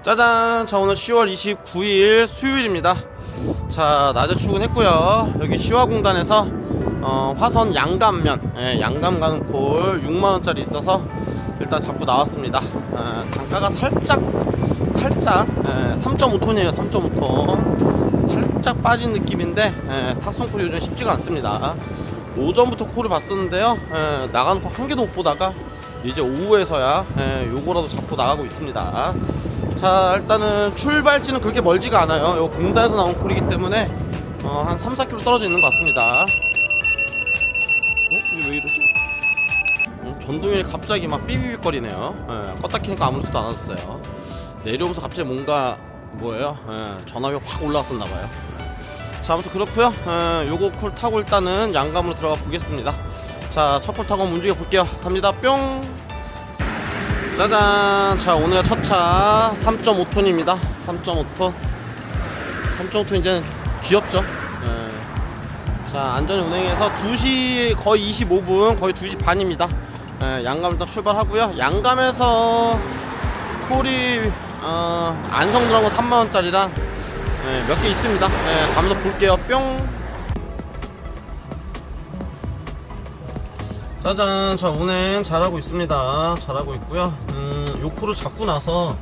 짜잔! 자, 오늘 10월 29일 수요일입니다. 자, 낮에 출근했고요. 여기 시화공단에서 화선 양감면, 양감 가는 콜 6만원짜리 있어서 일단 잡고 나왔습니다. 단가가 살짝 3.5톤이에요 3.5톤. 살짝 빠진 느낌인데 탁송콜이 요즘 쉽지가 않습니다. 오전부터 콜을 봤었는데요, 나가는 콜 한 개도 못 보다가 이제 오후에서야 요거라도 잡고 나가고 있습니다. 자, 일단은 출발지는 그렇게 멀지가 않아요. 요 공단에서 나온 콜이기 때문에 한 3-4km 떨어져 있는 것 같습니다. 이게 왜 이러지? 전동이 갑자기 막 삐삐삐거리네요. 껐다 키니까 아무렇지도 않았어요. 내려오면서 갑자기 뭔가 뭐예요? 전압이 확 올라왔었나봐요. 자, 아무튼 그렇고요. 요거 콜 타고 일단은 양감으로 들어가 보겠습니다. 자, 첫 콜 타고 한번 움직여 볼게요. 갑니다. 뿅! 짜잔! 자, 오늘의 첫 차 3.5톤입니다 3.5톤 3.5톤 이제 귀엽죠? 자, 안전히 운행해서 2시 거의 25분, 거의 2시 반입니다. 양감 일단 출발하고요. 양감에서 콜이 안성 들어간 거 3만원짜리랑 몇 개 있습니다. 가면서 볼게요. 뿅! 짜잔! 자, 운행 잘하고 있습니다. 잘하고 있고요. 요 콜을 잡고 나서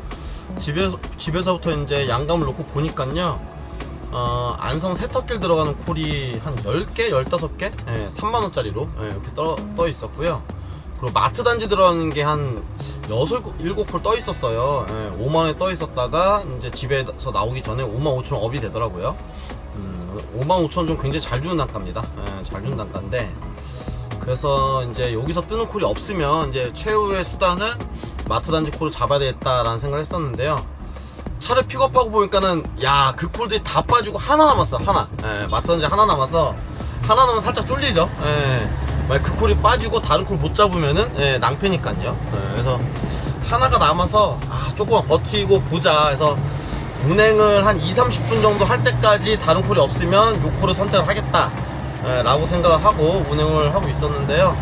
집에서부터 이제 양감을 놓고 보니깐요, 안성 세터길 들어가는 콜이 한 10개, 15개? 3만원짜리로 이렇게 떠 있었고요. 그리고 마트 단지 들어가는 게 한 6-7콜 떠 있었어요. 5만원에 떠 있었다가 이제 집에서 나오기 전에 55,000원 업이 되더라고요. 55,000원 좀 굉장히 잘 주는 단가입니다. 잘 주는 단가인데, 그래서 이제 여기서 뜨는 콜이 없으면 이제 최후의 수단은 마트 단지 콜을 잡아야 되겠다라는 생각을 했었는데요. 차를 픽업하고 보니까는 야, 그 콜들이 다 빠지고 하나 남았어. 하나. 마트 단지 하나 남아서, 하나 남으면 살짝 쫄리죠. 만약 그 콜이 빠지고 다른 콜 못 잡으면은 낭패니까요. 그래서 하나가 남아서 조금만 버티고 보자 해서 운행을 한 2-30분 정도 할 때까지 다른 콜이 없으면 요 콜을 선택을 하겠다 라고 생각을 하고 운행을 하고 있었는데요.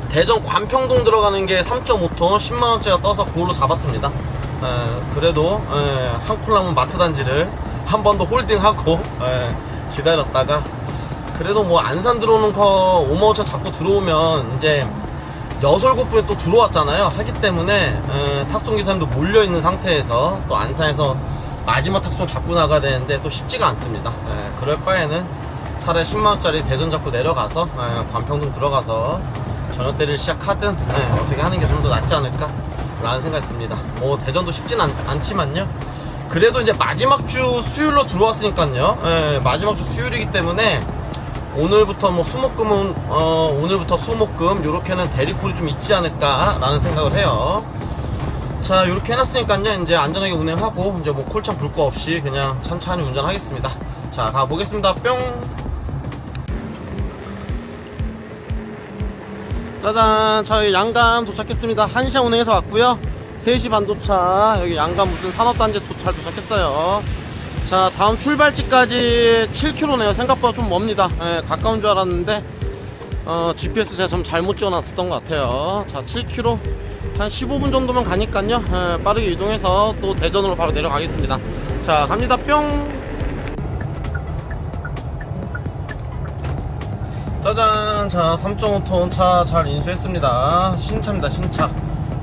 대전 관평동 들어가는 게 3.5톤 10만원짜리가 떠서 그걸로 잡았습니다. 그래도 한 콜 남은 마트 단지를 한 번 더 홀딩하고 기다렸다가, 그래도 뭐 안산 들어오는 거 55,000원 잡고 들어오면 이제 6-7분에 또 들어왔잖아요. 하기 때문에 탁송 기사님도 몰려있는 상태에서 또 안산에서 마지막 탁송 잡고 나가야 되는데 또 쉽지가 않습니다. 그럴 바에는 차라리 10만원짜리 대전 잡고 내려가서 관평동 들어가서 저녁 때를 시작하든 어떻게 하는 게 좀 더 낫지 않을까 라는 생각이 듭니다. 뭐 대전도 쉽진 않지만요, 그래도 이제 마지막 주 수요일로 들어왔으니까요. 마지막 주 수요일이기 때문에 오늘부터 뭐 수목금은 오늘부터 수목금 요렇게는 대리콜이 좀 있지 않을까 라는 생각을 해요. 자, 요렇게 해놨으니까요, 이제 안전하게 운행하고 이제 뭐 콜창 불 거 없이 그냥 천천히 운전하겠습니다. 자, 가보겠습니다. 뿅! 짜잔! 저희 양감 도착했습니다. 1시간 운행해서 왔고요. 3시 반 도착. 여기 양감 무슨 산업단지 잘 도착했어요. 자, 다음 출발지까지 7km네요 생각보다 좀 멉니다. 가까운 줄 알았는데 GPS 제가 좀 잘못 지어놨었던 것 같아요. 자, 7km 한 15분 정도면 가니까요, 빠르게 이동해서 또 대전으로 바로 내려가겠습니다. 자, 갑니다. 뿅! 짜잔! 자, 3.5톤 차 잘 인수했습니다. 신차입니다.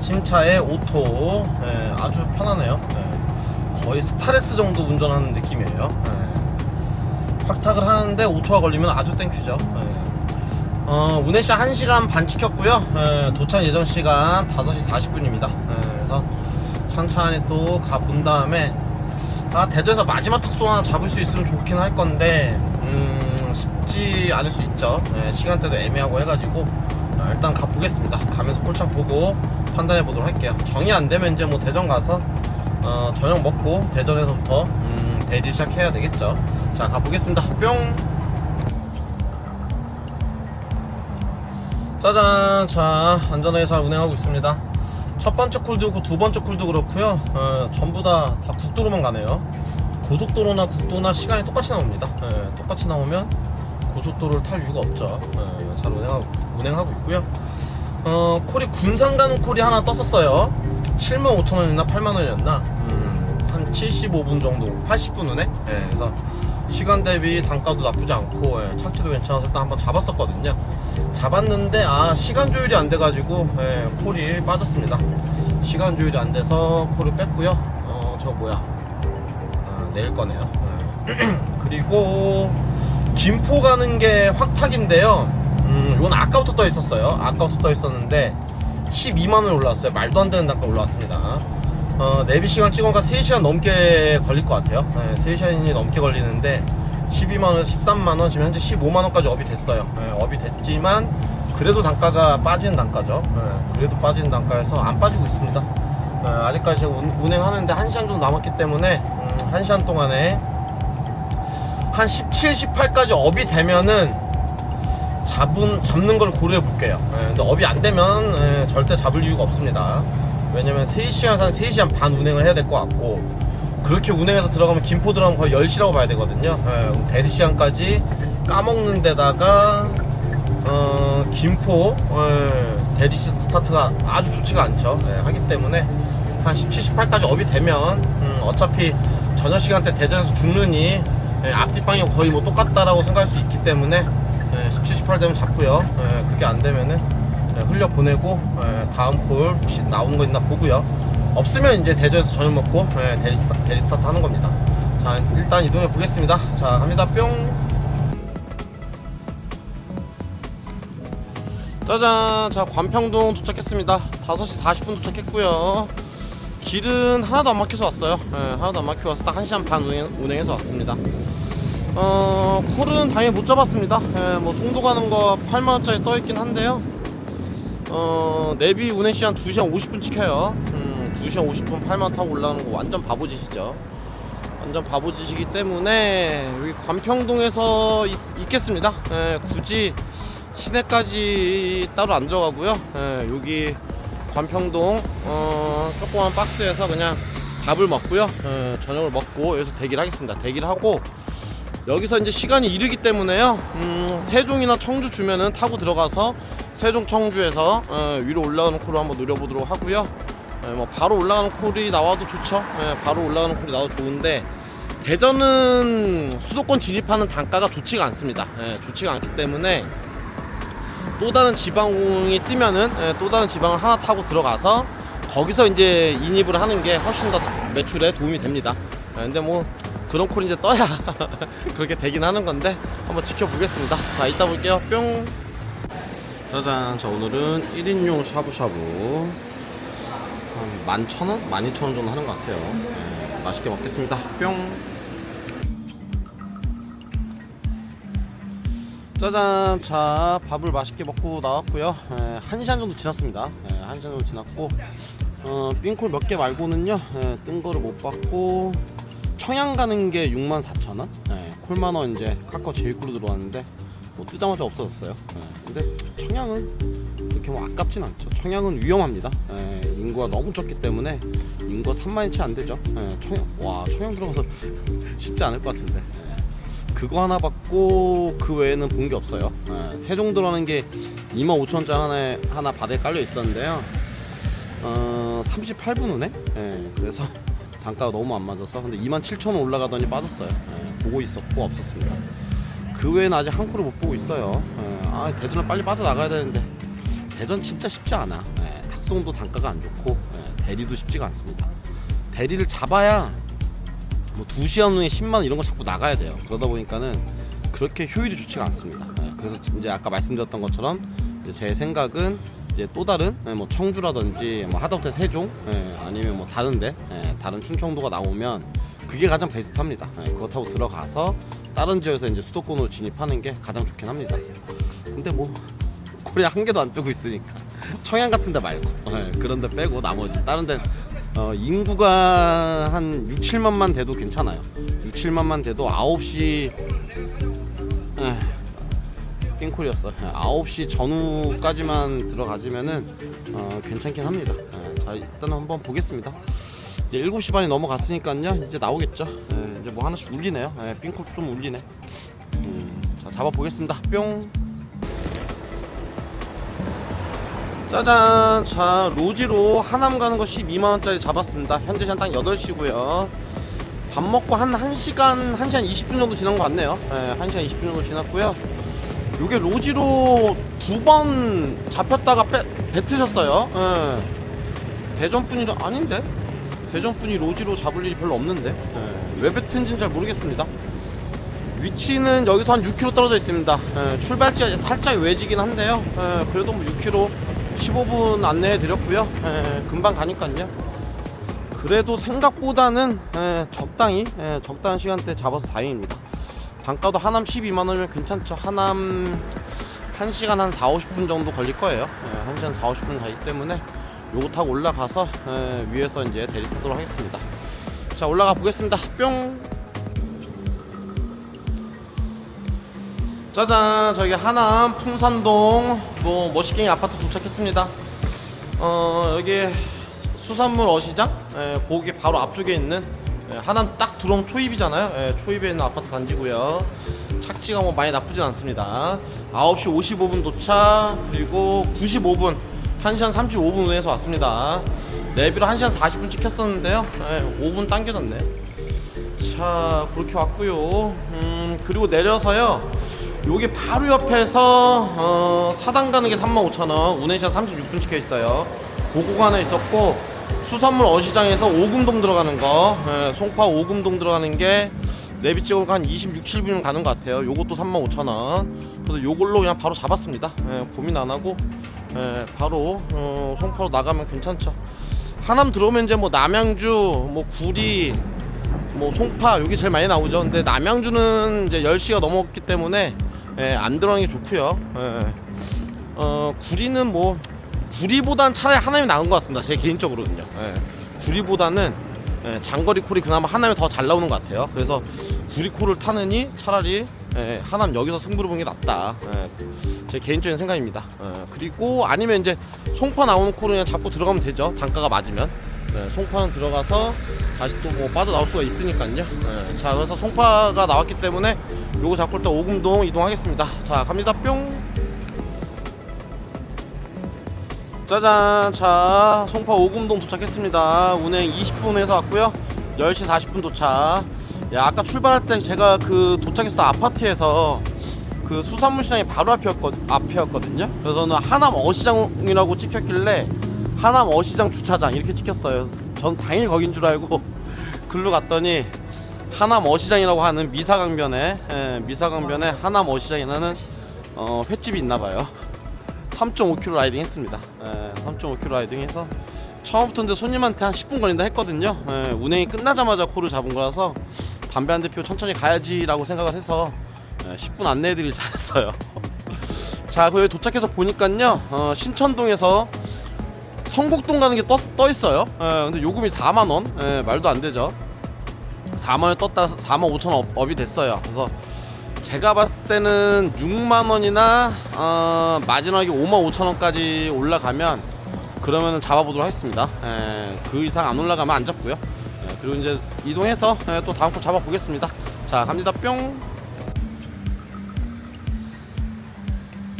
신차의 오토. 아주 편하네요. 거의 스타렉스 정도 운전하는 느낌이에요. 확탁을 하는데 오토가 걸리면 아주 땡큐죠. 운행시간 1시간 반 찍혔고요. 도착 예정 시간 5시 40분입니다. 그래서 천천히 또 가본 다음에, 대전에서 마지막 탁송 하나 잡을 수 있으면 좋긴 할 건데 쉽지 않을 수 있죠. 시간대도 애매하고 해가지고 일단 가보겠습니다. 가면서 콜창 보고 판단해 보도록 할게요. 정이 안 되면 이제 뭐 대전 가서 저녁 먹고 대전에서부터 대리 시작해야 되겠죠. 자, 가보겠습니다. 뿅! 짜잔! 자, 안전하게 잘 운행하고 있습니다. 첫 번째 콜도 그렇고 두 번째 콜도 그렇고요. 전부 다 국도로만 가네요. 고속도로나 국도나 시간이 똑같이 나옵니다. 똑같이 나오면 고속도로를 탈 이유가 없죠. 잘 운행하고 있고요. 콜이 군산 가는 콜이 하나 떴었어요. 75,000원이나 8만원이었나 75분 정도, 80분 운행. 예, 그래서 시간 대비 단가도 나쁘지 않고, 예, 착지도 괜찮아서 일단 한번 잡았었거든요. 잡았는데 시간 조율이 안 돼가지고, 예, 콜이 빠졌습니다. 시간 조율이 안 돼서 콜을 뺐고요. 저 뭐야, 내일 거네요. 예. 그리고 김포 가는 게 확탁인데요. 이건 아까부터 떠 있었어요. 아까부터 떠 있었는데 12만원 올라왔어요. 말도 안 되는 단가 올라왔습니다. 내비 시간 찍어가 3시간 넘게 걸릴 것 같아요. 3시간이 넘게 걸리는데 12만원, 13만원, 지금 현재 15만원까지 업이 됐어요. 업이 됐지만 그래도 단가가 빠지는 단가죠. 그래도 빠지는 단가에서 안 빠지고 있습니다. 아직까지 제가 운행하는데 1시간 정도 남았기 때문에 1시간 동안에 한 17, 18까지 업이 되면은 잡는 걸 고려해 볼게요. 근데 업이 안 되면 절대 잡을 이유가 없습니다. 왜냐면 3시간, 한 3시간 반 운행을 해야 될 것 같고, 그렇게 운행해서 들어가면 김포 들어가면 거의 10시라고 봐야 되거든요. 대리 시간까지 까먹는 데다가 김포 대리 스타트가 아주 좋지가 않죠. 하기 때문에 한 17, 18까지 업이 되면 어차피 저녁 시간대 대전에서 죽느니 앞뒷방이 거의 뭐 똑같다라고 생각할 수 있기 때문에 17, 18 되면 잡고요. 그게 안 되면은 흘려 보내고 다음 콜 혹시 나오는 거 있나 보고요. 없으면 이제 대전에서 저녁 먹고 대리 스타트 하는 겁니다. 자, 일단 이동해 보겠습니다. 자, 갑니다. 뿅. 짜잔. 자, 관평동 도착했습니다. 5시 40분 도착했고요. 길은 하나도 안 막혀서 왔어요. 하나도 안 막혀 와서 딱 1시간 반 운행해서 왔습니다. 콜은 당연히 못 잡았습니다. 뭐 송도 가는 거 8만원짜리 떠있긴 한데요. 내비 운행 시간 2시간 50분 찍혀요. 2시간 50분 8만원 타고 올라가는 거 완전 바보짓이죠. 완전 바보짓이기 때문에 여기 관평동에서 있겠습니다. 굳이 시내까지 따로 안 들어가고요. 여기 관평동 조그만 박스에서 그냥 밥을 먹고요. 저녁을 먹고 여기서 대기를 하겠습니다. 대기를 하고 여기서 이제 시간이 이르기 때문에요. 세종이나 청주 주면은 타고 들어가서 세종 청주에서 위로 올라가는 콜을 한번 노려보도록 하고요. 뭐 바로 올라가는 콜이 나와도 좋죠. 바로 올라가는 콜이 나와도 좋은데 대전은 수도권 진입하는 단가가 좋지가 않습니다. 좋지가 않기 때문에 또 다른 지방이 뜨면은 또 다른 지방을 하나 타고 들어가서 거기서 이제 인입을 하는 게 훨씬 더 매출에 도움이 됩니다. 근데 뭐 그런 콜이 이제 떠야 그렇게 되긴 하는 건데 한번 지켜보겠습니다. 자, 이따 볼게요. 뿅. 짜잔. 자, 오늘은 1인용 샤브샤브 한 11,000원? 12,000원 정도 하는 것 같아요. 맛있게 먹겠습니다. 뿅. 짜잔. 자, 밥을 맛있게 먹고 나왔고요. 1시간 정도 지났습니다. 1시간 정도 지났고 冰콜 몇 개 말고는요 뜬 거를 못 받고, 청양 가는 게 64,000원. 콜만원 이제 카카오 제일콜로 들어왔는데 뭐 뜨자마자 없어졌어요. 근데 청양은 그렇게 뭐 아깝진 않죠. 청양은 위험합니다. 인구가 너무 적기 때문에 인구가 3만이 채 안 되죠. 청양 들어가서 쉽지 않을 것 같은데. 그거 하나 받고 그 외에는 본 게 없어요. 세종 들어가는 게 25,000원짜리 하나 바닥에 깔려 있었는데요. 38분 운행? 그래서 단가가 너무 안 맞아서. 근데 27,000원 올라가더니 빠졌어요. 보고 있었고 없었습니다. 그 외에는 아직 한 콜을 못 보고 있어요. 대전을 빨리 빠져나가야 되는데 대전 진짜 쉽지 않아. 탁송도 단가가 안 좋고 대리도 쉽지가 않습니다. 대리를 잡아야 뭐 2시간 후에 10만원 이런 거 자꾸 나가야 돼요. 그러다 보니까는 그렇게 효율이 좋지가 않습니다. 그래서 이제 아까 말씀드렸던 것처럼 이제 제 생각은 이제 또 다른 뭐 청주라든지 뭐 하다못해 세종 아니면 뭐 다른데 다른 충청도가 나오면 그게 가장 베스트합니다. 그렇다고 들어가서 다른 지역에서 이제 수도권으로 진입하는 게 가장 좋긴 합니다. 근데 뭐 콜이 한 개도 안 뜨고 있으니까 청양 같은 데 말고 그런 데 빼고 나머지 다른 데 인구가 한 6, 7만만 돼도 괜찮아요. 6, 7만만 돼도 9시 띵콜이었어. 9시 전후까지만 들어가지면은 괜찮긴 합니다. 자, 일단 한번 보겠습니다. 이제 7시 반이 넘어갔으니까요. 이제 나오겠죠. 이제 뭐 하나씩 울리네요. 띵콜 좀 울리네. 자, 잡아보겠습니다. 뿅. 짜잔. 자, 로지로 하남 가는 거 12만원짜리 잡았습니다. 현재 시간 딱 8시고요 밥 먹고 한 1시간 20분 정도 지난 것 같네요. 1시간 20분 정도 지났고요. 요게 로지로 2번 잡혔다가 뱉으셨어요. 대전분이 아닌데? 대전분이 로지로 잡을 일이 별로 없는데? 왜 뱉은지는 잘 모르겠습니다. 위치는 여기서 한 6km 떨어져 있습니다. 출발지가 살짝 외지긴 한데요. 그래도 뭐 6km 15분 안내해 드렸고요. 금방 가니까요. 그래도 생각보다는 적당한 시간대 잡아서 다행입니다. 단가도 하남 12만원이면 괜찮죠. 하남 1시간 한 4-50분 정도 걸릴 거예요. 1시간 4-50분 가기 때문에 요거 타고 올라가서 위에서 이제 대리 타도록 하겠습니다. 자, 올라가 보겠습니다. 뿅. 짜잔, 저기 하남 풍산동 뭐 멋있게 아파트 도착했습니다. 여기 수산물 어시장, 거기 바로 앞쪽에 있는 하남 딱 들어오면 초입이잖아요. 초입에 있는 아파트 단지고요. 착지가 뭐 많이 나쁘진 않습니다. 9시 55분 도착, 그리고 95분 1시간 35분 후에서 왔습니다. 내비로 1시간 40분 찍혔었는데요. 5분 당겨졌네. 자, 그렇게 왔고요. 그리고 내려서요, 요게 바로 옆에서 사당 가는 게 35,000원, 운행시간 36분 찍혀있어요. 그거 하나 있었고, 수산물 어시장에서 오금동 들어가는 거, 송파 오금동 들어가는 게 내비 찍으니까 한 26, 7분이면 가는 것 같아요. 요것도 35,000원. 그래서 요걸로 그냥 바로 잡았습니다. 고민 안 하고 바로 송파로 나가면 괜찮죠. 하남 들어오면 이제 뭐 남양주, 뭐 구리, 뭐 송파 여기 제일 많이 나오죠. 근데 남양주는 이제 10시가 넘었기 때문에 안 들어가는 게 좋고요. 구리는 뭐 구리보단 차라리 하남이 나은 것 같습니다. 제 개인적으로는요. 구리보다는 장거리 콜이 그나마 하남이 더 잘 나오는 것 같아요. 그래서 구리 콜을 타느니 차라리 하남 여기서 승부를 보는 게 낫다. 제 개인적인 생각입니다. 그리고 아니면 이제 송파 나오는 콜을 그냥 잡고 들어가면 되죠. 단가가 맞으면. 송파는 들어가서 다시 또 뭐 빠져나올 수가 있으니까요. 자, 그래서 송파가 나왔기 때문에 요거 잡고 일단 오금동 이동하겠습니다. 자, 갑니다. 뿅. 짜잔. 자, 송파 오금동 도착했습니다. 운행 20분 해서 왔고요. 10시 40분 도착. 야, 아까 출발할 때 제가 그 도착했을 아파트에서 그 수산물 시장이 바로 앞이었거든요. 그래서 저는 하남 어시장이라고 찍혔길래 하남 어시장 주차장 이렇게 찍혔어요. 전 당연히 거긴 줄 알고 글로 갔더니 하남 어시장이라고 하는 미사강변에 하남 어시장이라는 횟집이 있나봐요. 3.5km 라이딩 했습니다. 3.5km 라이딩 해서 처음부터 근데 손님한테 한 10분 걸린다 했거든요. 운행이 끝나자마자 콜을 잡은 거라서 담배 한 대 피우고 천천히 가야지 라고 생각을 해서 10분 안내해드리길 잘했어요. 자, 그 여기 도착해서 보니까요, 신천동에서 성곡동 가는 게 떠 있어요. 근데 요금이 4만원. 말도 안 되죠. 4만원 떴다 45,000원 업이 됐어요. 그래서 제가 봤을 때는 6만원이나 마지막에 55,000원까지 올라가면 그러면은 잡아보도록 하겠습니다. 그 이상 안 올라가면 안 잡고요. 그리고 이제 이동해서 또 다음 콜 잡아보겠습니다. 자, 갑니다. 뿅.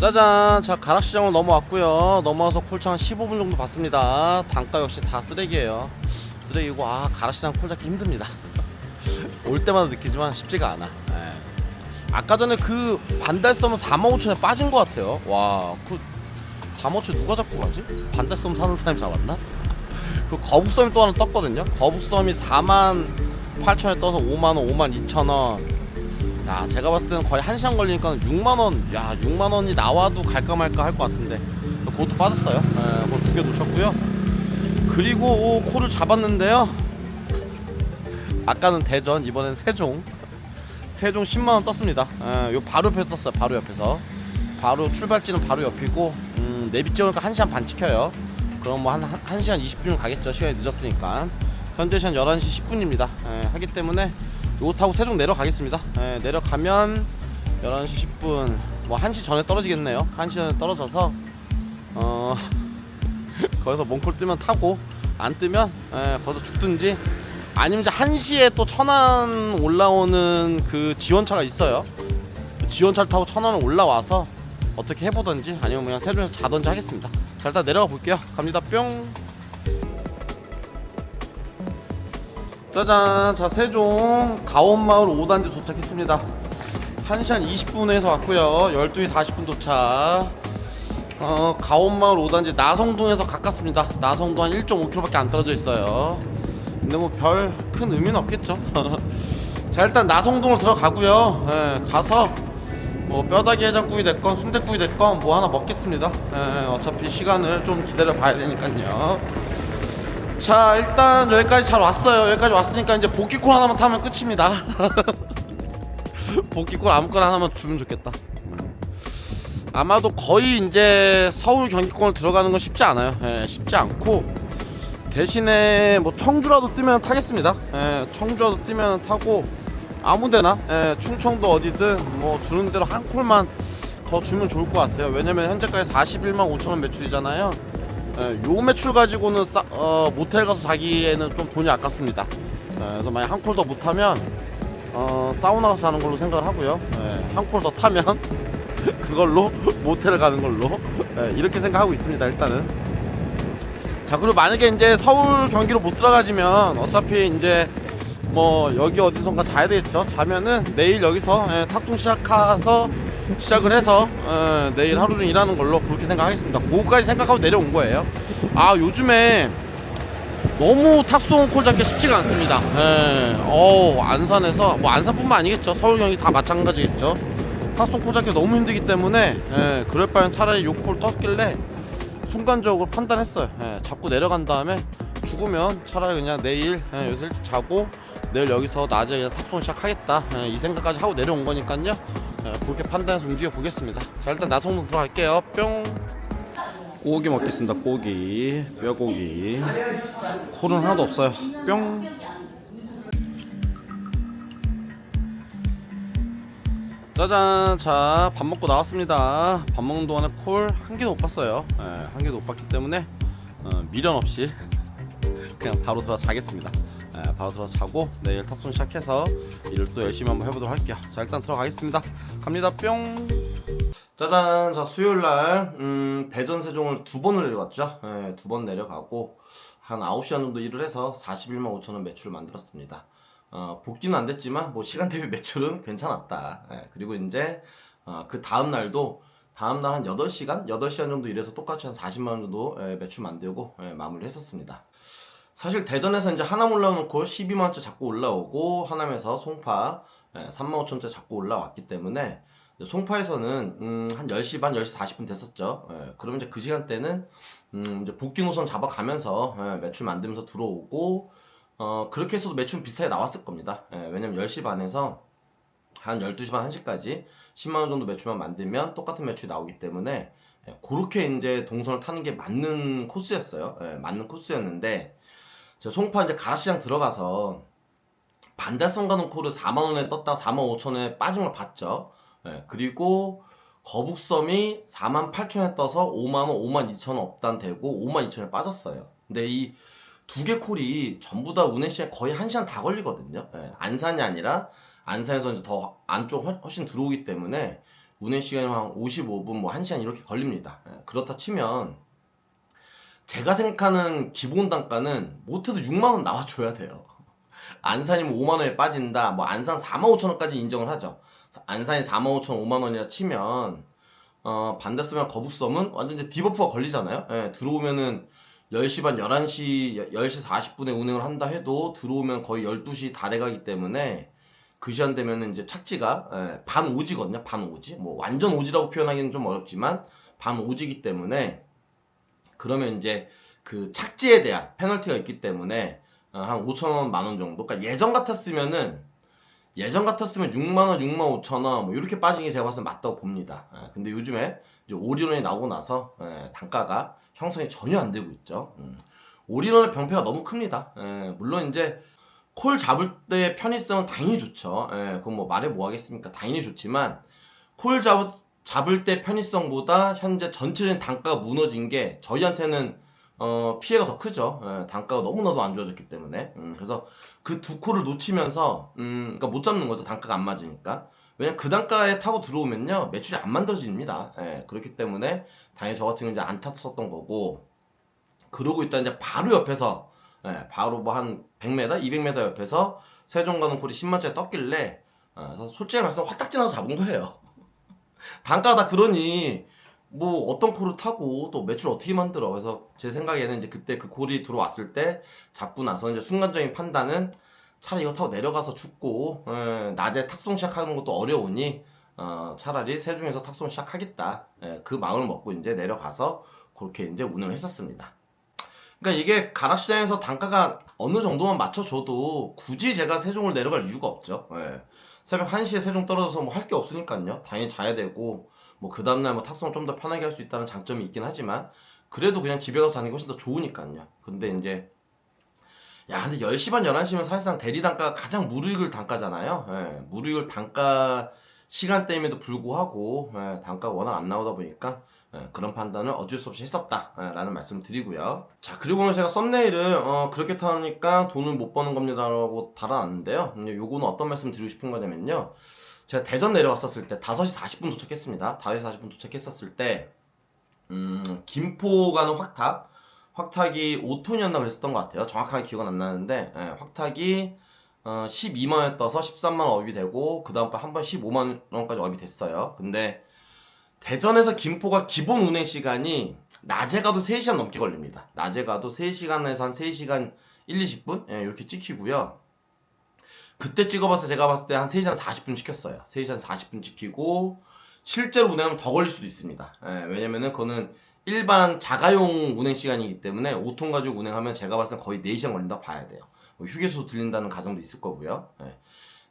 짜잔. 자, 가락시장으로 넘어왔고요. 넘어와서 콜차 한 15분 정도 봤습니다. 단가 역시 다 쓰레기예요. 쓰레기고, 가락시장 콜 잡기 힘듭니다. 올 때마다 느끼지만 쉽지가 않아. 아까 전에 그 반달섬은 45,000원에 빠진 것 같아요. 와, 그 45,000원 누가 잡고 가지? 반달섬 사는 사람이 잡았나? 그 거북섬이 또 하나 떴거든요. 거북섬이 48,000원에 떠서 5만원, 52,000원. 야, 제가 봤을 때는 거의 1시간 걸리니까 6만원, 야, 6만원이 나와도 갈까 말까 할 것 같은데 그것도 빠졌어요. 그거 2개 놓쳤고요. 그리고 콜을 잡았는데요, 아까는 대전, 이번엔 세종 10만원 떴습니다. 요 바로 옆에서 떴어요. 바로 옆에서. 바로 출발지는 바로 옆이고, 내비 찍으니까 1시간 반 찍혀요. 그럼 뭐 1시간 20분이면 가겠죠. 시간이 늦었으니까. 현재 시간 11시 10분입니다. 하기 때문에 요거 타고 세종 내려가겠습니다. 내려가면 11시 10분, 뭐 1시 전에 떨어지겠네요. 1시 전에 떨어져서 거기서 몽콜 뜨면 타고, 안 뜨면 거기서 죽든지, 아니면 이제 1시에 또 천안 올라오는 그 지원차가 있어요. 지원차를 타고 천안을 올라와서 어떻게 해보던지, 아니면 그냥 세종에서 자던지 하겠습니다. 자, 일단 내려가 볼게요. 갑니다. 뿅. 짜잔. 자, 세종 가온마을 5단지 도착했습니다. 1시간 20분에서 왔고요. 12시 40분 도착. 가온마을 5단지 나성동에서 가깝습니다. 나성동 한 1.5km밖에 안 떨어져 있어요. 근데 뭐 별 큰 의미는 없겠죠. 자, 일단 나성동으로 들어가고요. 가서 뭐 뼈다귀 해장국이 됐건 순댓국이 됐건 뭐 하나 먹겠습니다. 어차피 시간을 좀 기다려 봐야 되니까요. 자, 일단 여기까지 잘 왔어요. 여기까지 왔으니까 이제 복귀콜 하나만 타면 끝입니다. 복귀콜 아무거나 하나만 주면 좋겠다. 아마도 거의 이제 서울 경기권을 들어가는 건 쉽지 않아요. 쉽지 않고 대신에 뭐 청주라도 뜨면 타겠습니다. 청주라도 뜨면 타고 아무데나 충청도 어디든 뭐 주는 대로 한 콜만 더 주면 좋을 것 같아요. 왜냐면 현재까지 41만 5천원 매출이잖아요. 요 매출 가지고는 모텔 가서 자기에는 좀 돈이 아깝습니다. 그래서 만약 한 콜 더 못하면 사우나 가서 자는 걸로 생각을 하고요. 한 콜 더 타면 그걸로 모텔을 가는 걸로 이렇게 생각하고 있습니다. 일단은. 자, 그리고 만약에 이제 서울 경기로 못 들어가지면 어차피 이제 뭐 여기 어디선가 자야 되겠죠. 자면은 내일 여기서 탁동 시작을 해서 내일 하루 종일 일하는 걸로 그렇게 생각하겠습니다. 그거까지 생각하고 내려온 거예요. 아, 요즘에 너무 탁송 콜 잡기 쉽지가 않습니다. 안산에서 뭐 안산뿐만 아니겠죠. 서울 경기 다 마찬가지겠죠. 탁송 콜 잡기 너무 힘들기 때문에 그럴 바엔 차라리 요 콜 떴길래 순간적으로 판단했어요. 자꾸 내려간 다음에 죽으면 차라리 그냥 내일 여기서 일찍 자고 내일 여기서 낮에 그냥 탑송 시작하겠다, 이 생각까지 하고 내려온 거니까요. 그렇게 판단해서 움직여 보겠습니다. 자, 일단 나성동 들어갈게요. 뿅. 고기 먹겠습니다. 고기, 뼈고기. 콜은 하나도 없어요. 뿅. 짜잔. 자, 밥 먹고 나왔습니다. 밥 먹는 동안에 콜 한 개도 못 봤어요. 한 개도 못 봤기 때문에 미련 없이 그냥 바로 들어가 자겠습니다. 바로 들어서 자고 내일 탑승 시작해서 일을 또 열심히 한번 해보도록 할게요. 자, 일단 들어가겠습니다. 갑니다. 뿅. 짜잔. 자, 수요일날 대전 세종을 두 번을 내려갔죠. 두 번 내려가고 한 9시간 정도 일을 해서 41만 5천원 매출을 만들었습니다. 복귀는 안 됐지만 뭐 시간 대비 매출은 괜찮았다. 그리고 이제 그 다음날도 다음날 한 8시간 정도 일해서 똑같이 한 40만원 정도 매출 만들고 마무리 했었습니다. 사실 대전에서 이제 하남 올라오는 콜 12만원째 잡고 올라오고 하남에서 송파 35,000원째 잡고 올라왔기 때문에 송파에서는 한 10시 반, 10시 40분 됐었죠. 그러면 이제 그 시간대는 이제 복귀 노선 잡아가면서 매출 만들면서 들어오고 그렇게 해서도 매출은 비슷하게 나왔을 겁니다. 왜냐면 10시 반에서 한 12시 반, 1시까지 10만원 정도 매출만 만들면 똑같은 매출이 나오기 때문에 그렇게 이제 동선을 타는 게 맞는 코스였어요. 맞는 코스였는데 송파 이제 가락시장 들어가서 반달섬 가는 콜을 4만원에 떴다 45,000원에 빠진 걸 봤죠. 그리고 거북섬이 48,000원에 떠서 5만원, 52,000원 업단되고 52,000원에 빠졌어요. 근데 이 두 개 콜이 전부 다 운행시간에 거의 1시간 다 걸리거든요. 안산이 아니라 안산에서 이제 더 안쪽 훨씬 들어오기 때문에 운행시간이 한 55분, 뭐 1시간 이렇게 걸립니다. 그렇다 치면 제가 생각하는 기본 단가는 못해도 6만원 나와줘야 돼요. 안산이면 5만원에 빠진다. 뭐 안산 45,000원까지 인정을 하죠. 안산이 45,000원, 5만원이라 치면 반대섬이랑 거북섬은 완전 이제 디버프가 걸리잖아요. 들어오면은 10시 반, 11시, 10시 40분에 운행을 한다 해도 들어오면 거의 12시 다 돼가기 때문에 그 시간 되면은 이제 착지가 반 오지거든요. 반 오지. 뭐 완전 오지라고 표현하기는 좀 어렵지만 반 오지기 때문에 그러면 이제 그 착지에 대한 페널티가 있기 때문에 한 5,000원, 만원 정도. 그러니까 예전 같았으면 6만원, 6만 5천원 뭐 이렇게 빠진 게 제가 봤을 때 맞다고 봅니다. 근데 요즘에 이제 올인원이 나오고 나서 단가가 형성이 전혀 안 되고 있죠. 올인원의 병폐가 너무 큽니다. 물론 이제 콜 잡을 때 편의성은 당연히 좋죠. 그건 뭐 말해 뭐 하겠습니까? 당연히 좋지만 콜 잡을 때 편의성보다 현재 전체적인 단가가 무너진 게 저희한테는 피해가 더 크죠. 단가가 너무나도 안 좋아졌기 때문에. 그래서 그 두 콜을 놓치면서 그러니까 못 잡는 거죠. 단가가 안 맞으니까. 왜냐면 그 단가에 타고 들어오면요 매출이 안 만들어집니다. 그렇기 때문에 당연히 저 같은 경우는 이제 안 탔었던 거고, 그러고 있다 이제 바로 옆에서 예, 바로 뭐 한 100m, 200m 옆에서 세종 가는 콜이 10만짜리 떴길래 그래서 솔직히 말씀 화딱지 나서 잡은 거예요. 단가가 다 그러니 뭐 어떤 콜을 타고 또 매출 어떻게 만들어. 그래서 제 생각에는 이제 그때 그 콜이 들어왔을 때 잡고 나서 이제 순간적인 판단은 차라리 이거 타고 내려가서 죽고 낮에 탁송 시작하는 것도 어려우니 차라리 세종에서 탁송 시작하겠다. 그 마음을 먹고 이제 내려가서 그렇게 이제 운영을 했었습니다. 그러니까 이게 가락시장에서 단가가 어느 정도만 맞춰줘도 굳이 제가 세종을 내려갈 이유가 없죠. 새벽 1시에 세종 떨어져서 뭐 할 게 없으니까요. 당연히 자야 되고 뭐 그 다음날 뭐 탁송을 좀 더 편하게 할 수 있다는 장점이 있긴 하지만 그래도 그냥 집에 가서 자는 게 훨씬 더 좋으니까요. 근데 이제 근데 10시 반 11시면 사실상 대리 단가가 가장 무르익을 단가잖아요. 무르익을 단가 시간대임에도 불구하고 단가가 워낙 안 나오다 보니까 그런 판단을 어쩔 수 없이 했었다라는 말씀을 드리고요. 자, 그리고 오늘 제가 썸네일을 그렇게 타니까 돈을 못 버는 겁니다라고 달아놨는데요. 요거는 어떤 말씀 드리고 싶은 거냐면요. 제가 대전 내려왔었을 때 5시 40분 도착했습니다. 5시 40분 도착했었을 때 김포 가는 확탁이 5톤이었나 그랬었던 것 같아요. 정확하게 기억은 안 나는데 확탁이 12만원 떠서 13만원 업이 되고 그 다음번 한 번 15만원까지 업이 됐어요. 근데 대전에서 김포가 기본 운행 시간이 낮에 가도 3시간 넘게 걸립니다. 낮에 가도 3시간에서 한 3시간 1, 20분 이렇게 찍히고요. 그때 찍어봐서 제가 봤을 때 한 3시간 40분 찍혔어요. 3시간 40분 찍히고 실제로 운행하면 더 걸릴 수도 있습니다. 왜냐면은 그거는 일반 자가용 운행 시간이기 때문에 5톤 가지고 운행하면 제가 봤을 때 거의 4시간 걸린다고 봐야 돼요. 뭐 휴게소 들린다는 가정도 있을 거고요.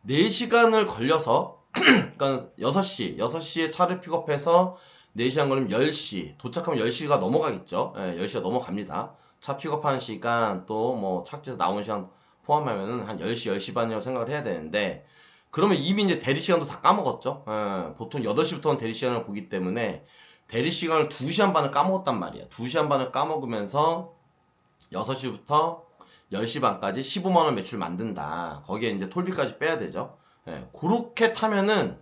4시간을 걸려서 그러니까 6시에 차를 픽업해서 4시간 걸리면 10시 도착하면 10시가 넘어가겠죠. 10시가 넘어갑니다. 차 픽업하는 시간 또 뭐 착지에서 나오는 시간 포함하면은 한 10시, 10시 반이라고 생각을 해야 되는데 그러면 이미 이제 대리 시간도 다 까먹었죠. 보통 8시부터는 대리 시간을 보기 때문에 대리 시간을 2시간 반을 까먹었단 말이야. 2시간 반을 까먹으면서 6시부터 10시 반까지 15만원 매출 만든다. 거기에 이제 톨비까지 빼야 되죠. 그렇게 타면은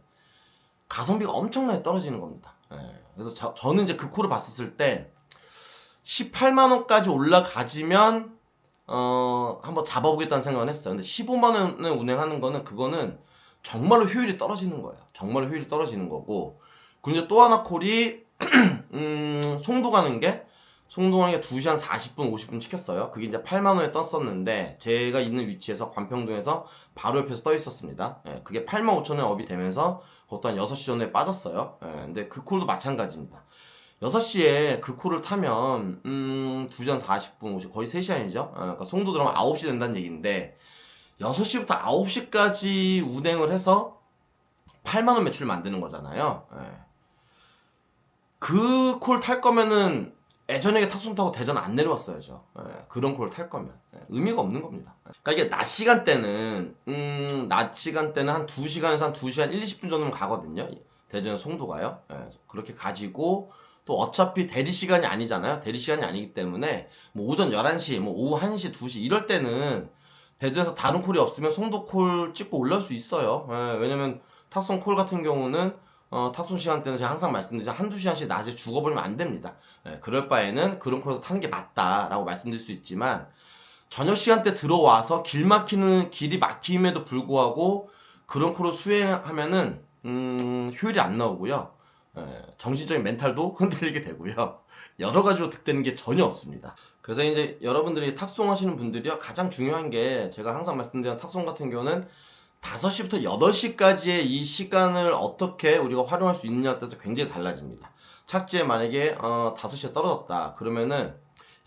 가성비가 엄청나게 떨어지는 겁니다. 그래서 저는 이제 그 콜을 봤었을 때 18만원까지 올라가지면 한번 잡아보겠다는 생각을 했어요. 근데 15만원을 운행하는 거는 그거는 정말로 효율이 떨어지는 거예요. 정말로 효율이 떨어지는 거고. 그리고 이제 또 하나 콜이 송도 가는 게 2시 한 40분, 50분 찍혔어요. 그게 이제 8만원에 떴었는데, 제가 있는 위치에서 관평동에서 바로 옆에서 떠 있었습니다. 그게 8만 5천원에 업이 되면서, 그것도 한 6시 전에 빠졌어요. 근데 그 콜도 마찬가지입니다. 6시에 그 콜을 타면, 2시 한 40분, 50, 거의 3시간이죠. 그러니까 송도 들어가면 9시 된다는 얘기인데, 6시부터 9시까지 운행을 해서 8만원 매출을 만드는 거잖아요. 그 콜 탈 거면은 예전에 탁송 타고 대전 안 내려왔어야죠. 그런 콜 탈 거면 의미가 없는 겁니다. 그러니까 이게 낮 시간대는 한 2시간에서 한 2시간 1, 20분 정도면 가거든요. 대전 송도가요. 그렇게 가지고 또 어차피 대리 시간이 아니잖아요. 대리 시간이 아니기 때문에 뭐 오전 11시, 뭐 오후 1시, 2시 이럴 때는 대전에서 다른 콜이 없으면 송도 콜 찍고 올라올 수 있어요. 왜냐면 탁송 콜 같은 경우는 탁송 시간대는 제가 항상 말씀드리죠. 한두 시간씩 낮에 죽어버리면 안 됩니다. 그럴 바에는 그런 콜에서 타는 게 맞다라고 말씀드릴 수 있지만 저녁 시간대 들어와서 길이 막힘에도 불구하고 그런 콜을 수행하면은 효율이 안 나오고요. 정신적인 멘탈도 흔들리게 되고요. 여러 가지로 득되는 게 전혀 없습니다. 그래서 이제 여러분들이 탁송 하시는 분들이요. 가장 중요한 게 제가 항상 말씀드리는 탁송 같은 경우는 5시부터 8시까지의 이 시간을 어떻게 우리가 활용할 수 있느냐에 따라서 굉장히 달라집니다. 착지에 만약에 5시에 떨어졌다 그러면은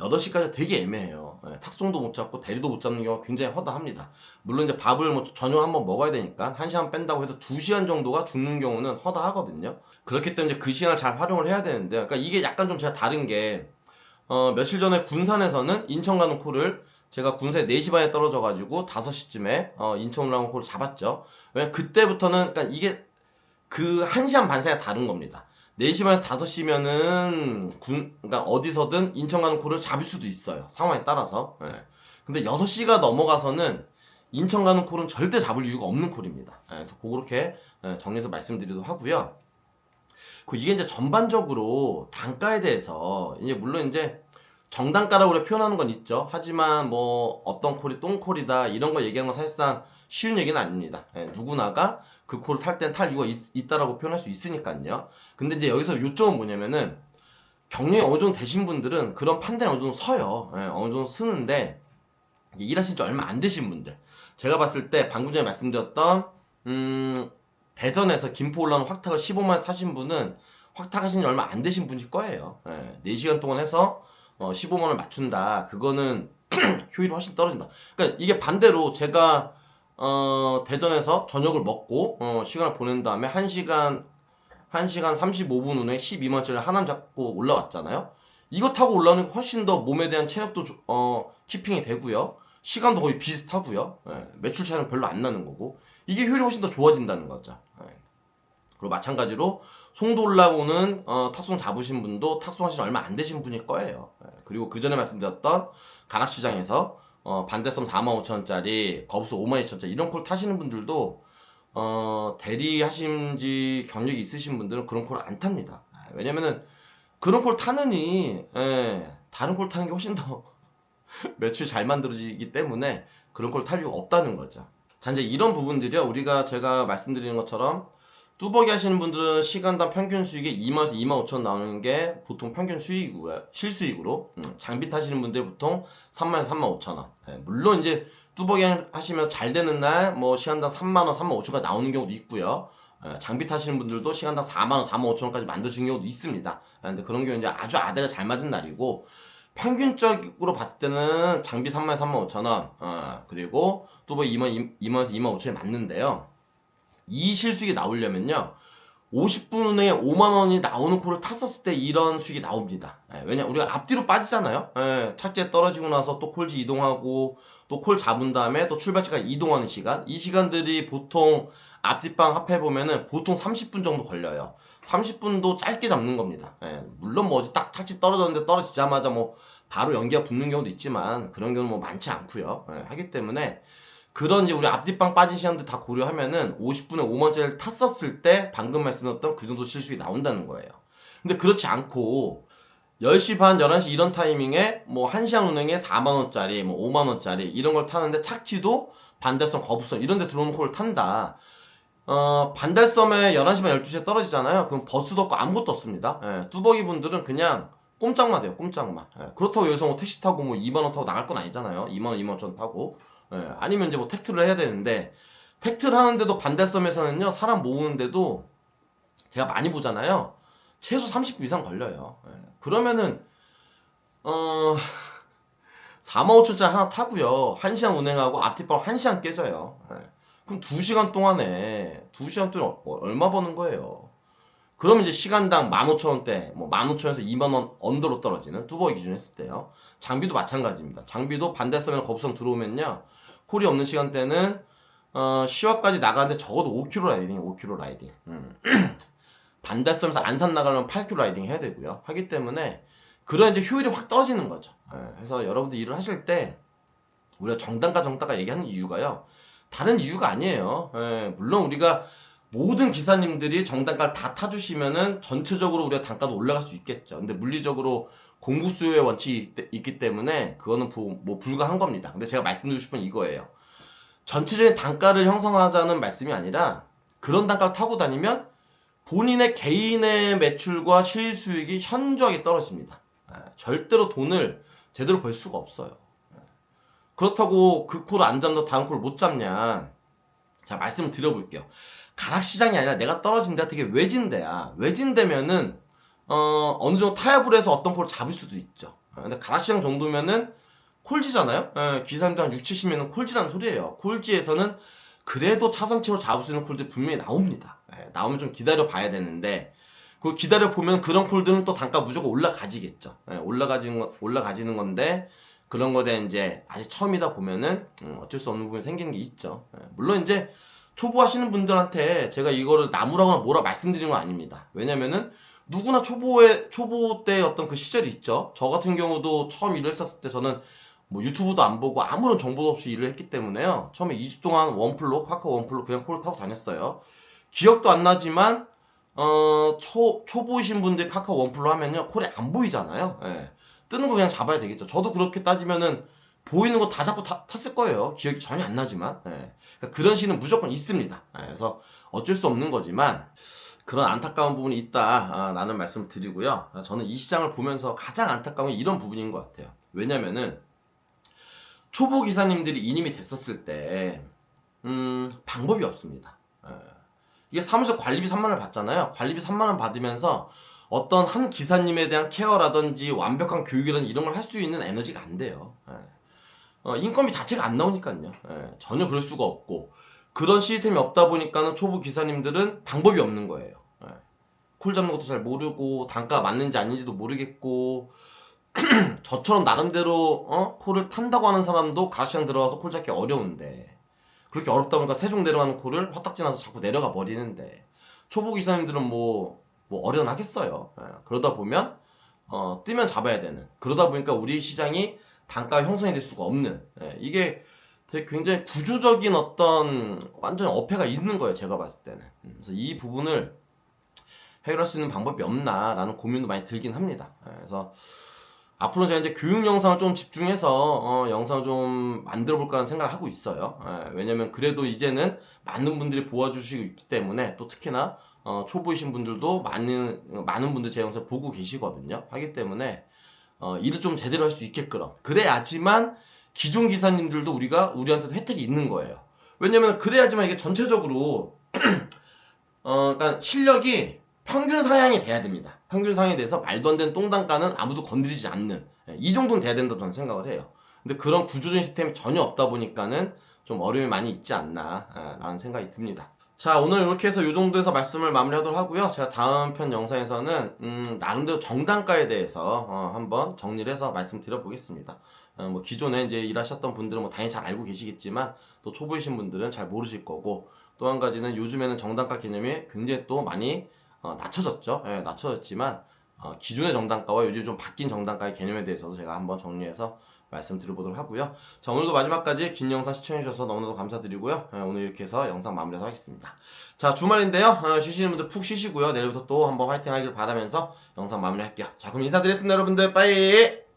8시까지 되게 애매해요. 탁송도 못 잡고 대리도 못 잡는 경우가 굉장히 허다합니다. 물론 이제 밥을 뭐 저녁 한번 먹어야 되니까 1시간 뺀다고 해도 2시간 정도가 죽는 경우는 허다하거든요. 그렇기 때문에 그 시간을 잘 활용을 해야 되는데 그러니까 이게 약간 좀 제가 다른 게 며칠 전에 군산에서는 인천 가는 콜을 제가 군사에 4시 반에 떨어져가지고 5시쯤에 인천 올라온 콜을 잡았죠. 왜냐면 그때부터는 그러니까 이게 그 1시간 반 사이가 다른 겁니다. 4시 반에서 5시면은 그러니까 어디서든 인천 가는 콜을 잡을 수도 있어요. 상황에 따라서. 근데 6시가 넘어가서는 인천 가는 콜은 절대 잡을 이유가 없는 콜입니다. 그래서 그렇게 정리해서 말씀드리도록 하고요. 이게 이제 전반적으로 단가에 대해서 이제 물론 이제 정단가라고 우리가 표현하는 건 있죠. 하지만 뭐 어떤 콜이 똥콜이다 이런 거 얘기하는 건 사실상 쉬운 얘기는 아닙니다. 예, 누구나가 그 콜을 탈 땐 탈 이유가 있다라고 표현할 수 있으니까요. 근데 이제 여기서 요점은 뭐냐면은 경력이 어느 정도 되신 분들은 그런 판단이 어느 정도 서요. 예, 어느 정도 쓰는데 일하신 지 얼마 안 되신 분들, 제가 봤을 때 방금 전에 말씀드렸던 대전에서 김포 올라오는 확탁을 15만 타신 분은 확탁하신 지 얼마 안 되신 분일 거예요. 예, 4시간 동안 해서 15만 원을 맞춘다. 그거는 효율이 훨씬 떨어진다. 그러니까 이게 반대로 제가 대전에서 저녁을 먹고 시간을 보낸 다음에 1시간 35분 운행 12만원짜리 하남 잡고 올라왔잖아요. 이거 타고 올라오는 게 훨씬 더 몸에 대한 체력도 키핑이 되고요. 시간도 거의 비슷하고요. 예, 매출 차이는 별로 안 나는 거고. 이게 효율이 훨씬 더 좋아진다는 거죠. 예. 그리고 마찬가지로 송도 올라오는 탁송 잡으신 분도 탁송하신 지 얼마 안 되신 분일 거예요. 예. 그리고 그 전에 말씀드렸던 가락시장에서 반대섬 45,000원짜리 거부수 52,000원짜리 이런 콜 타시는 분들도 대리하신 지 경력이 있으신 분들은 그런 콜을 안 탑니다. 왜냐면은 그런 콜 타느니 다른 콜 타는 게 훨씬 더 매출 잘 만들어지기 때문에 그런 걸 탈 이유가 없다는 거죠. 자, 이제 이런 부분들이요, 제가 말씀드리는 것처럼 뚜벅이 하시는 분들은 시간당 평균 수익이 2만에서 2만 5천 나오는 게 보통 평균 수익이고요. 실수익으로. 장비 타시는 분들 보통 3만에서 3만 5천 원. 물론 이제 뚜벅이 하시면 잘 되는 날 뭐 시간당 3만 원, 3만 5천까지 나오는 경우도 있고요. 장비 타시는 분들도 시간당 4만 원, 4만 5천 원까지 만들어주는 경우도 있습니다. 근데 그런 경우 이제 아주 아대가 잘 맞은 날이고, 평균적으로 봤을 때는 장비 3만 3만 5천 원, 그리고 뚜벅이 2만에서 2만 5천에 맞는데요. 이 실수익이 나오려면요, 50분 운행에 5만 원이 나오는 콜을 탔었을 때 이런 수익이 나옵니다. 왜냐, 우리가 앞뒤로 빠지잖아요. 착지에 떨어지고 나서 또 콜지 이동하고 또 콜 잡은 다음에 또 출발지까지 이동하는 시간, 이 시간들이 보통 앞뒷방 합해보면은 보통 30분 정도 걸려요. 30분도 짧게 잡는 겁니다. 물론 뭐 어디 딱 착지 떨어졌는데 떨어지자마자 뭐 바로 연기가 붙는 경우도 있지만 그런 경우는 뭐 많지 않고요. 하기 때문에 그런 이제 우리 앞뒷방 빠진 시간들 다 고려하면은 50분에 5만원짜리를 탔었을 때 방금 말씀드렸던 그 정도 실수익이 나온다는 거예요. 근데 그렇지 않고 10시 반, 11시 이런 타이밍에 뭐 1시간 운행에 4만원짜리, 뭐 5만원짜리 이런 걸 타는데 착지도 반대섬, 거부섬 이런 데 들어오는 콜을 탄다. 반달섬에 11시 반 12시에 떨어지잖아요. 그럼 버스도 없고 아무것도 없습니다. 뚜벅이 분들은 그냥 꼼짝만 돼요. 꼼짝만. 그렇다고 여기서 뭐 택시 타고 뭐 2만원 타고 나갈 건 아니잖아요. 2만원, 2만원 타고. 아니면 이제 뭐 택트를 해야 되는데, 택트를 하는데도 반달섬에서는요, 사람 모으는데도 제가 많이 보잖아요. 최소 30분 이상 걸려요. 그러면은 4만 5천짜리 하나 타고요. 1시간 운행하고 앞뒷방 1시간 깨져요. 그럼 2시간 동안에 2시간 동안 얼마 버는 거예요? 그러면 이제 시간당 15,000원대, 뭐 15,000원에서 2만원 언더로 떨어지는 뚜벅이 기준 했을 때요. 장비도 마찬가지입니다. 장비도 반대섬이나 거부섬 들어오면요, 콜이 없는 시간대는 시와까지 나가는데 적어도 5km 라이딩, 5km 라이딩. 반대섬에서 안산 나가려면 8km 라이딩 해야 되고요. 하기 때문에 그런 이제 효율이 확 떨어지는 거죠. 그래서 여러분들 일을 하실 때 우리가 정단가 얘기하는 이유가요, 다른 이유가 아니에요. 물론 우리가 모든 기사님들이 정단가를 다 타주시면은 전체적으로 우리가 단가도 올라갈 수 있겠죠. 근데 물리적으로 공급 수요의 원칙이 있기 때문에 그거는 뭐 불가한 겁니다. 근데 제가 말씀드리고 싶은 이거예요. 전체적인 단가를 형성하자는 말씀이 아니라 그런 단가를 타고 다니면 본인의 개인의 매출과 실수익이 현저하게 떨어집니다. 절대로 돈을 제대로 벌 수가 없어요. 그렇다고 그 콜을 안 잡는다 다음 콜을 못 잡냐? 자, 말씀을 드려볼게요. 가락시장이 아니라 내가 떨어진 데가 되게 외진 데야. 외진 데면은 어느 정도 타협을 해서 어떤 콜을 잡을 수도 있죠. 근데 가락시장 정도면은 콜지잖아요. 기사님들 한 6, 70명은 콜지라는 소리예요. 콜지에서는 그래도 차선치로 잡을 수 있는 콜들이 분명히 나옵니다. 나오면 좀 기다려 봐야 되는데, 그 기다려 보면 그런 콜들은 또 단가 무조건 올라가지겠죠. 올라가지는 건데, 그런 거에 대한 이제 아직 처음이다 보면은 어쩔 수 없는 부분이 생기는 게 있죠. 물론 이제 초보 하시는 분들한테 제가 이거를 나무라거나 뭐라 말씀드리는 건 아닙니다. 왜냐면은 누구나 초보 때 어떤 그 시절이 있죠. 저 같은 경우도 처음 일을 했었을 때 저는 뭐 유튜브도 안 보고 아무런 정보도 없이 일을 했기 때문에요. 처음에 2주 동안 원플로, 카카오 원플로 그냥 콜을 타고 다녔어요. 기억도 안 나지만 초보이신 분들 카카오 원플로 하면요, 콜이 안 보이잖아요. 뜨는 거 그냥 잡아야 되겠죠. 저도 그렇게 따지면은 보이는 거 다 잡고 탔을 거예요. 기억이 전혀 안 나지만. 예. 그러니까 그런 시는 무조건 있습니다. 예. 그래서 어쩔 수 없는 거지만 그런 안타까운 부분이 있다라는 말씀을 드리고요. 저는 이 시장을 보면서 가장 안타까운 게 이런 부분인 것 같아요. 왜냐면은 초보 기사님들이 이님이 됐었을 때 방법이 없습니다. 예. 이게 사무실 관리비 3만 원을 받잖아요. 관리비 3만 원 받으면서 어떤 한 기사님에 대한 케어라든지 완벽한 교육이라든지 이런 걸 할 수 있는 에너지가 안 돼요. 예. 인건비 자체가 안 나오니까요. 예. 전혀 그럴 수가 없고 그런 시스템이 없다 보니까는 초보 기사님들은 방법이 없는 거예요. 예. 콜 잡는 것도 잘 모르고 단가 맞는지 아닌지도 모르겠고 저처럼 나름대로 콜을 탄다고 하는 사람도 가시장 들어가서 콜 잡기 어려운데 그렇게 어렵다 보니까 세종 내려가는 콜을 화딱 지나서 자꾸 내려가 버리는데 초보 기사님들은 뭐 어련하겠어요. 예. 그러다 보면 뜨면 잡아야 되는 그러다 보니까 우리 시장이 단가 형성이 될 수가 없는 예. 이게 되게 굉장히 구조적인 어떤 완전 어폐가 있는 거예요. 제가 봤을 때는. 그래서 이 부분을 해결할 수 있는 방법이 없나라는 고민도 많이 들긴 합니다. 예. 그래서 앞으로 제가 이제 교육 영상을 좀 집중해서 영상을 좀 만들어 볼까 하는 생각을 하고 있어요. 예, 왜냐면 그래도 이제는 많은 분들이 보아주시고 있기 때문에 또 특히나 초보이신 분들도 많은 분들 제 영상을 보고 계시거든요. 하기 때문에 일을 좀 제대로 할 수 있게끔 그래야지만 기존 기사님들도 우리한테도 혜택이 있는 거예요. 왜냐면 그래야지만 이게 전체적으로 그러니까 실력이 평균 상향이 돼야 됩니다. 평균 상향이 돼서 말도 안 되는 똥단가는 아무도 건드리지 않는 이 정도는 돼야 된다고 저는 생각을 해요. 근데 그런 구조적인 시스템이 전혀 없다 보니까는 좀 어려움이 많이 있지 않나 라는 생각이 듭니다. 자, 오늘 이렇게 해서 이 정도에서 말씀을 마무리하도록 하고요. 제가 다음 편 영상에서는 나름대로 정단가에 대해서 한번 정리를 해서 말씀드려 보겠습니다. 뭐 기존에 이제 일하셨던 분들은 뭐 당연히 잘 알고 계시겠지만 또 초보이신 분들은 잘 모르실 거고 또 한 가지는 요즘에는 정단가 개념이 굉장히 또 많이 낮춰졌죠. 예, 낮춰졌지만 기존의 정단가와 요즘 좀 바뀐 정단가의 개념에 대해서도 제가 한번 정리해서 말씀드려보도록 하고요. 자, 오늘도 마지막까지 긴 영상 시청해주셔서 너무나도 감사드리고요. 오늘 이렇게 해서 영상 마무리하도록 하겠습니다. 자, 주말인데요. 쉬시는 분들 푹 쉬시고요. 내일부터 또 한번 화이팅 하길 바라면서 영상 마무리할게요. 자, 그럼 인사드리겠습니다, 여러분들. 빠이!